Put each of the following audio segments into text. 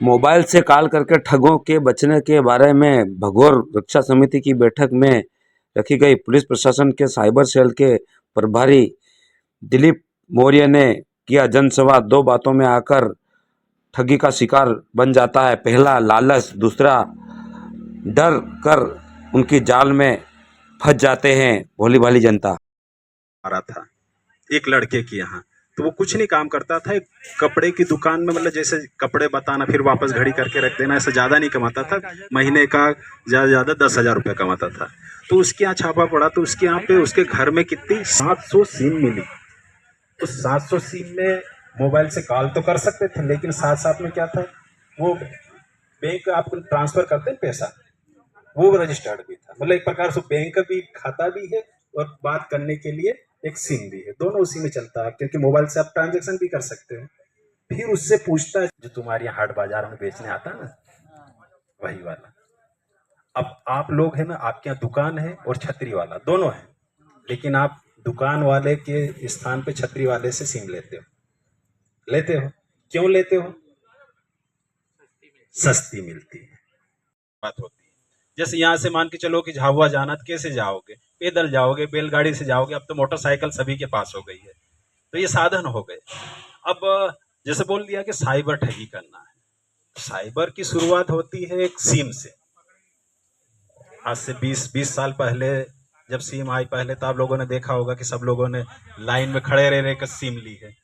Mobile से call करके ठगों के बचने के बारे में भगोर रक्षा समिति की बैठक में रखी गई। पुलिस प्रशासन के साइबर सेल के प्रभारी दिलीप मौर्य ने किया जनसंवाद। दो बातों में आकर ठगी का शिकार बन जाता है। पहला लालच, दूसरा डर कर उनकी जाल में फंस जाते हैं भोली भाली जनता। आ रहा था एक लड़के की यहाँ, तो वो कुछ नहीं काम करता था। एक कपड़े की दुकान में, मतलब जैसे कपड़े बताना फिर वापस घड़ी करके रख देना, ऐसा ज़्यादा नहीं कमाता था। महीने का ज़्यादा ज़्यादा 10,000 रुपये कमाता था। तो उसके यहाँ छापा पड़ा, तो उसके यहाँ पे उसके घर में कितनी 700 सिम मिली। तो 700 सिम में मोबाइल से कॉल तो कर सकते थे, लेकिन साथ साथ में क्या था, वो बैंक आपको ट्रांसफर करते पैसा, वो रजिस्टर्ड भी था। मतलब एक प्रकार से बैंक का भी खाता भी है और बात करने के लिए एक सिम भी है, दोनों उसी में चलता है, क्योंकि मोबाइल से आप ट्रांजेक्शन भी कर सकते हैं। फिर उससे पूछता है जो तुम्हारे यहाँ हाट बाजार में बेचने आता है ना, वही वाला। अब आप लोग है ना, आपके यहाँ दुकान है और छतरी वाला दोनों है, लेकिन आप दुकान वाले के स्थान पे छतरी वाले से सिम लेते हो। क्यों लेते हो? सस्ती मिलती है, बात होती है। जैसे यहाँ से मान के चलो कि झाबुआ जाना, तो कैसे जाओगे? पैदल जाओगे, बैलगाड़ी से जाओगे। अब तो मोटरसाइकिल सभी के पास हो गई है, तो ये साधन हो गए। अब जैसे बोल दिया कि साइबर ठगी करना है। साइबर की शुरुआत होती है एक सिम से। आज से 20 साल पहले जब सिम आई पहले, तो आप लोगों ने देखा होगा कि सब लोगों ने लाइन में खड़े रह कर सिम ली है।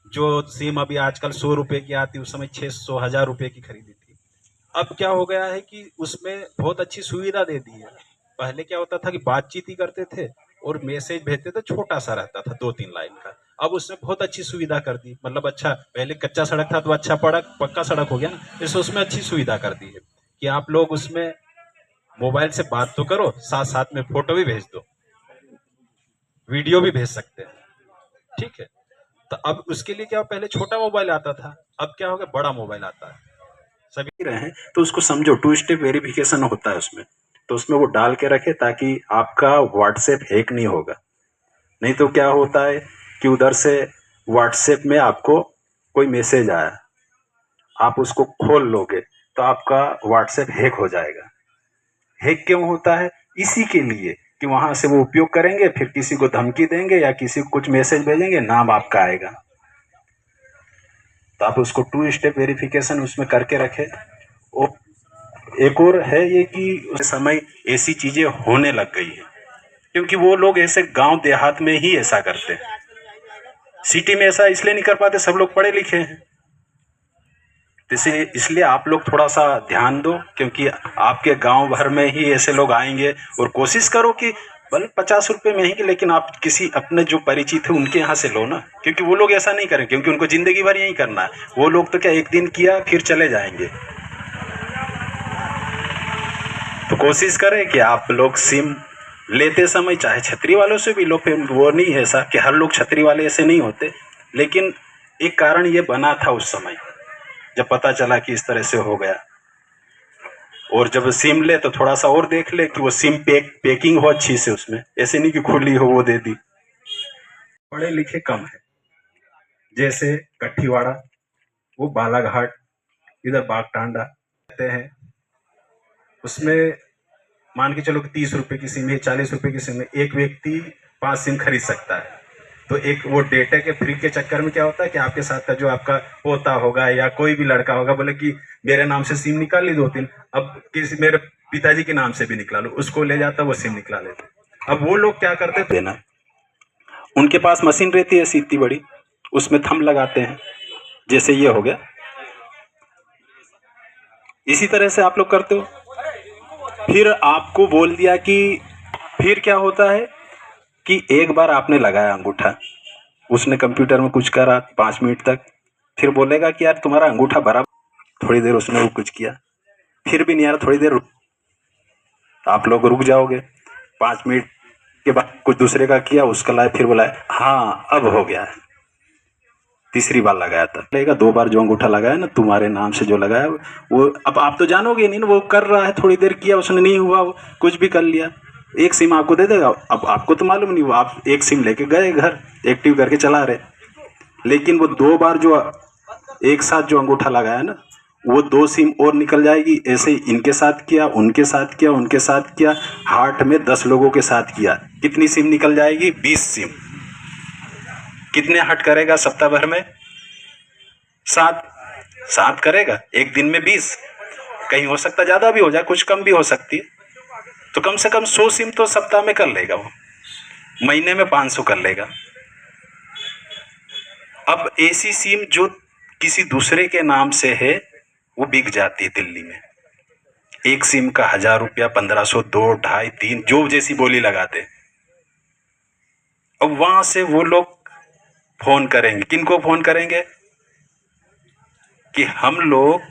जो सिम अभी आजकल 100 रुपए की आती, उस समय 600 1000 रुपए की खरीदी थी। अब क्या हो गया है कि उसमें बहुत अच्छी सुविधा दे दी है। पहले क्या होता था कि बातचीत ही करते थे और मैसेज भेजते थे, छोटा सा रहता था 2-3 लाइन का। अब उसने बहुत अच्छी सुविधा कर दी, मतलब अच्छा, पहले कच्चा सड़क था तो अच्छा पक्का सड़क हो गया ना, इससे उसमें अच्छी सुविधा कर दी है कि आप लोग उसमें मोबाइल से बात तो करो, साथ साथ में फोटो भी भेज दो, वीडियो भी भेज सकते हैं। ठीक है, तो अब उसके लिए क्या, पहले छोटा मोबाइल आता था, अब क्या हो गया, बड़ा मोबाइल आता है। सभी रहे हैं तो उसको समझो, 2 स्टेप वेरिफिकेशन होता है उसमें, तो उसमें वो डाल के रखे ताकि आपका व्हाट्सएप हैक नहीं होगा। नहीं तो क्या होता है कि उधर से व्हाट्सएप में आपको कोई मैसेज आया, आप उसको खोल लोगे तो आपका व्हाट्सएप हैक हो जाएगा। हैक क्यों होता है? इसी के लिए कि वहां से वो उपयोग करेंगे, फिर किसी को धमकी देंगे या किसी को कुछ मैसेज भेजेंगे, नाम आपका आएगा। तो आप उसको 2 स्टेप वेरिफिकेशन उसमें करके रखे। और एक और है ये कि उस समय ऐसी चीजें होने लग गई है, क्योंकि वो लोग ऐसे गांव देहात में ही ऐसा करते हैं। सिटी में ऐसा इसलिए नहीं कर पाते, सब लोग पढ़े लिखे हैं। इसलिए आप लोग थोड़ा सा ध्यान दो, क्योंकि आपके गांव भर में ही ऐसे लोग आएंगे। और कोशिश करो कि भले 50 रुपए महंगे, लेकिन आप किसी अपने जो परिचित है उनके यहाँ से लो ना, क्योंकि वो लोग ऐसा नहीं करें, क्योंकि उनको जिंदगी भर यही करना है। वो लोग तो क्या, एक दिन किया फिर चले जाएंगे। तो कोशिश करें कि आप लोग सिम लेते समय चाहे छतरी वालों से भी लो। फिर वो नहीं है ऐसा कि हर लोग छतरी वाले ऐसे नहीं होते, लेकिन एक कारण ये बना था उस समय जब पता चला कि इस तरह से हो गया। और जब सिम ले तो थोड़ा सा और देख ले कि वो सिम पैकिंग हो अच्छी से, उसमें ऐसे नहीं कि खुली हो वो दे दी। पढ़े लिखे कम है, जैसे कठीवाड़ा, वो बालाघाट, इधर बागटांडा कहते हैं, उसमें मान के चलो कि 30 रुपए की सिम है, 40 रुपए की सिम है, एक व्यक्ति 5 सिम खरीद सकता है। तो एक वो डेटा के फ्री के चक्कर में क्या होता है कि आपके साथ का जो आपका पोता होगा या कोई भी लड़का होगा, बोले कि मेरे नाम से सिम निकाल ली 2-3, अब किसी मेरे पिताजी के नाम से भी निकालो, उसको ले जाता, वो सिम निकाल लेते। अब वो लोग क्या करते थे ना, उनके पास मशीन रहती है इतनी बड़ी, उसमें थंब लगाते हैं, जैसे ये हो गया, इसी तरह से आप लोग करते हो। फिर आपको बोल दिया कि फिर क्या होता है कि एक बार आपने लगाया अंगूठा, उसने कंप्यूटर में कुछ करा 5 मिनट तक, फिर बोलेगा कि यार तुम्हारा अंगूठा बराबर। थोड़ी देर उसने वो कुछ किया, फिर भी नहीं यार, थोड़ी देर आप लोग रुक जाओगे। 5 मिनट के बाद कुछ दूसरे का किया, उसका लाया, फिर बोला हाँ अब हो गया। तीसरी बार लगाया था, लगेगा 2 बार जो अंगूठा लगाया ना तुम्हारे नाम से जो लगाया वो, अब आप तो जानोगे नहीं ना, वो कर रहा है, थोड़ी देर किया उसने, नहीं हुआ, वो कुछ भी कर लिया, एक सिम आपको दे देगा। अब आपको तो मालूम नहीं, वो आप एक सिम लेके गए घर, एक्टिव करके चला रहे, लेकिन वो 2 बार जो एक साथ जो अंगूठा लगाया ना, वो 2 सिम और निकल जाएगी। ऐसे इनके साथ किया, उनके साथ किया, उनके साथ किया, हाट में 10 लोगों के साथ किया, कितनी सिम निकल जाएगी? 20 सिम। कितने हट करेगा सप्ताह भर में? 7 करेगा। एक दिन में 20, कहीं हो सकता ज्यादा भी हो जाए, कुछ कम भी हो सकती है। तो कम से कम 100 सिम तो सप्ताह में कर लेगा वो, महीने में 500 कर लेगा। अब ऐसी सिम जो किसी दूसरे के नाम से है वो बिक जाती है दिल्ली में। एक सिम का 1000 रुपया, 1500, 2, 2.5, 3, जो जैसी बोली लगाते। अब वहां से वो लोग फोन करेंगे, किनको फोन करेंगे? कि हम लोग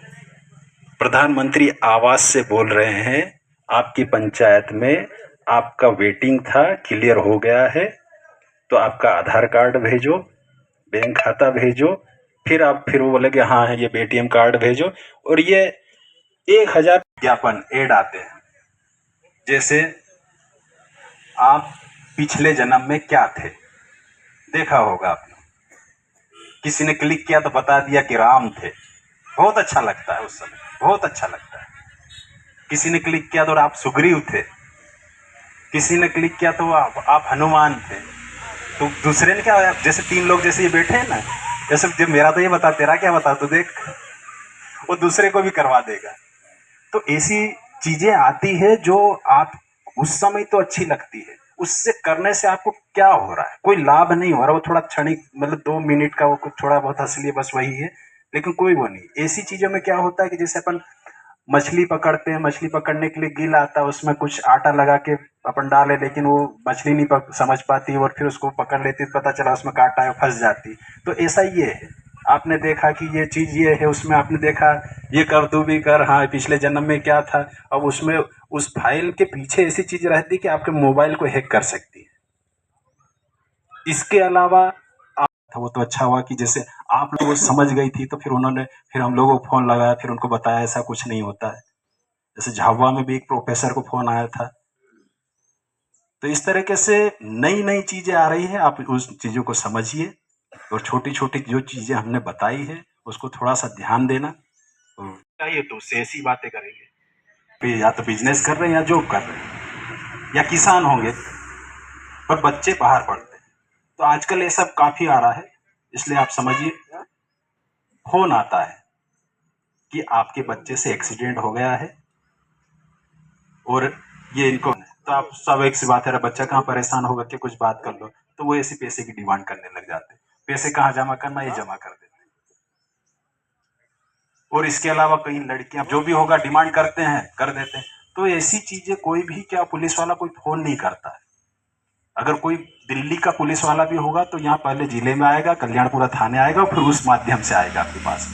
प्रधानमंत्री आवास से बोल रहे हैं, आपकी पंचायत में आपका वेटिंग था, क्लियर हो गया है, तो आपका आधार कार्ड भेजो, बैंक खाता भेजो। फिर वो बोले कि हाँ है, ये पेटीएम कार्ड भेजो। और ये 1000 विज्ञापन ऐड आते हैं। जैसे आप पिछले जन्म में क्या थे, देखा होगा आपने। किसी ने क्लिक किया तो बता दिया कि राम थे। बहुत अच्छा लगता है उस समय, बहुत अच्छा लगता है। किसी ने क्लिक किया तो आप सुग्रीव थे। किसी ने क्लिक किया तो आप हनुमान थे। तो दूसरे ने क्या, जैसे 3 लोग जैसे ये बैठे हैं ना, जैसे जब मेरा तो ये बता, तेरा क्या बता, तो देख वो दूसरे को भी करवा देगा। तो ऐसी चीजें आती है जो आप उस समय तो अच्छी लगती है, उससे करने से आपको क्या हो रहा है? कोई लाभ नहीं हो रहा। वो थोड़ा क्षणिक, मतलब 2 मिनट का वो कुछ थोड़ा बहुत हंस लिए, बस वही है, लेकिन कोई वो नहीं। ऐसी चीजों में क्या होता है कि जैसे अपन मछली पकड़ते हैं, मछली पकड़ने के लिए गिल आता है, उसमें कुछ आटा लगा के अपन डाले, लेकिन वो मछली नहीं समझ पाती, और फिर उसको पकड़ लेती, पता चला उसमें कांटा है, फंस जाती। तो ऐसा ये है, आपने देखा कि ये चीज ये है, उसमें आपने देखा ये कर, तू भी कर, हाँ पिछले जन्म में क्या था। अब उसमें उस फाइल के पीछे ऐसी चीज रहती है कि आपके मोबाइल को हैक कर सकती है। इसके अलावा वो तो अच्छा हुआ कि जैसे आप लोग समझ गई थी, तो फिर हम लोगों को फोन लगाया, फिर उनको बताया ऐसा कुछ नहीं होता है। जैसे झाबुआ में भी एक प्रोफेसर को फोन आया था। तो इस तरीके से नई नई चीजें आ रही है, आप उस चीजों को समझिए, और छोटी छोटी जो चीजें हमने बताई है उसको थोड़ा सा ध्यान देना। और चाहिए तो उससे ऐसी बातें करेंगे, फिर या तो बिजनेस कर रहे हैं, या जॉब कर रहे हैं, या किसान होंगे, पर बच्चे बाहर पढ़ते हैं। तो आजकल ये सब काफी आ रहा है, इसलिए आप समझिए। फोन आता है कि आपके बच्चे से एक्सीडेंट हो गया है, और ये इनको, तो आप सब एक सी बात है, बच्चा कहाँ परेशान होगा कि कुछ बात कर लो, तो वो ऐसे पैसे की डिमांड करने लग जाते हैं। पैसे कहाँ जमा करना, ये जमा कर देते हैं। और इसके अलावा कई लड़कियां जो भी होगा डिमांड करते हैं, कर देते हैं। तो ऐसी चीजें कोई भी, क्या पुलिस वाला कोई फोन नहीं करता है। अगर कोई दिल्ली का पुलिस वाला भी होगा तो यहाँ पहले जिले में आएगा, कल्याणपुरा थाने आएगा, फिर उस माध्यम से आएगा आपके पास।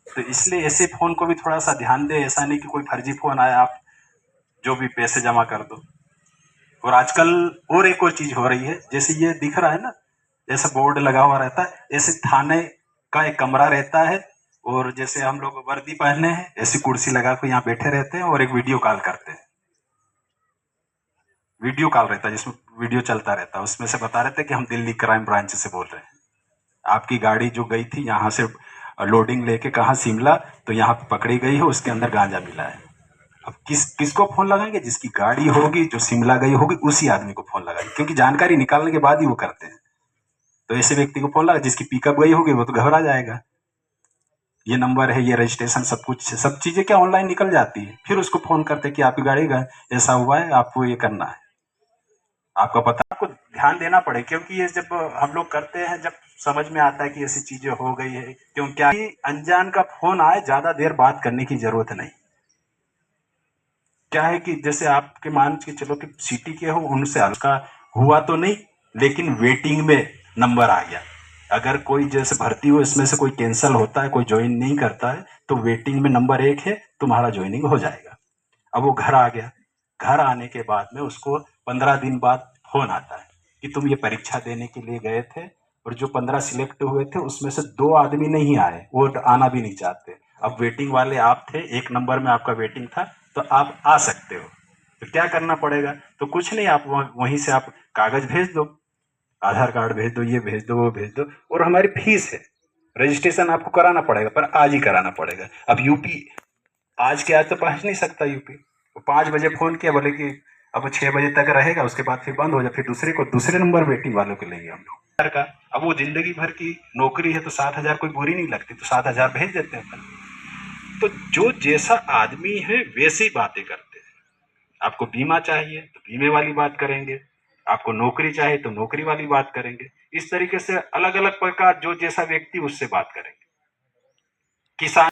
तो इसलिए ऐसे फोन को भी थोड़ा सा ध्यान दे। ऐसा नहीं कि कोई फर्जी फोन आया, आप जो भी पैसे जमा कर दो। और आजकल और एक और चीज हो रही है, जैसे ये दिख रहा है ना, जैसे बोर्ड लगा हुआ रहता है, ऐसे थाने का एक कमरा रहता है, और जैसे हम लोग वर्दी पहने हैं, ऐसी कुर्सी लगा कर यहाँ बैठे रहते हैं, और एक वीडियो कॉल करते हैं। वीडियो कॉल रहता है जिसमें वीडियो चलता रहता है, उसमें से बता रहे थे कि हम दिल्ली क्राइम ब्रांच से बोल रहे हैं, आपकी गाड़ी जो गई थी यहाँ से लोडिंग लेके कहाँ, शिमला, तो यहाँ पकड़ी गई है, उसके अंदर गांजा मिला है। अब किसको फोन लगाएंगे? जिसकी गाड़ी होगी, जो शिमला गई होगी, उसी आदमी को फोन लगाएंगे, क्योंकि जानकारी निकालने के बाद ही वो करते हैं। तो ऐसे व्यक्ति को फोन लगा, जिसकी पिकअप गई होगी वो तो घबरा जाएगा, ये नंबर है, ये रजिस्ट्रेशन, सब कुछ, सब चीजें क्या ऑनलाइन निकल जाती है। फिर उसको फोन करते कि आपकी गाड़ी का ऐसा हुआ है, आपको ये करना है, आपका पता, आपको ध्यान देना पड़े। क्योंकि ये जब हम लोग करते हैं, जब समझ में आता है कि ऐसी चीजें हो गई है, क्योंकि अनजान का फोन आए, ज्यादा देर बात करने की जरूरत नहीं। क्या है कि जैसे आपके मान के चलो कि सिटी के हो, उनसे हल्का हुआ तो नहीं, लेकिन वेटिंग में नंबर आ गया। अगर कोई जैसे भर्ती हो, इसमें से कोई कैंसिल होता है, कोई ज्वाइन नहीं करता है, तो वेटिंग में नंबर 1 है, तुम्हारा ज्वाइनिंग हो जाएगा। अब वो घर आ गया, घर आने के बाद में उसको 15 दिन बाद फोन आता है कि तुम ये परीक्षा देने के लिए गए थे, और जो 15 सिलेक्ट हुए थे उसमें से 2 आदमी नहीं आए, वो आना भी नहीं चाहते। अब वेटिंग वाले आप थे, 1 नंबर में आपका वेटिंग था, तो आप आ सकते हो। तो क्या करना पड़ेगा? तो कुछ नहीं, आप वहीं से आप कागज भेज दो, आधार कार्ड भेज दो, ये भेज दो, वो भेज दो, और हमारी फीस है, रजिस्ट्रेशन आपको कराना पड़ेगा, पर आज ही कराना पड़ेगा। अब यूपी आज के आज तो पहुंच नहीं सकता यूपी। 5 बजे फोन किया, बोले कि अब वो 6 बजे तक रहेगा, उसके बाद फिर बंद हो जाए, फिर दूसरे नंबर वेटिंग वालों के लिए हम लोग का। अब वो जिंदगी भर की नौकरी है तो 7,000 कोई बुरी नहीं लगती, तो 7,000 भेज देते हैं। तो जो जैसा आदमी है वैसी बातें करते हैं। आपको बीमा चाहिए तो बीमे वाली बात करेंगे, आपको नौकरी चाहिए तो नौकरी वाली बात करेंगे। इस तरीके से अलग अलग प्रकार जो जैसा व्यक्ति उससे बात करेंगे। किसान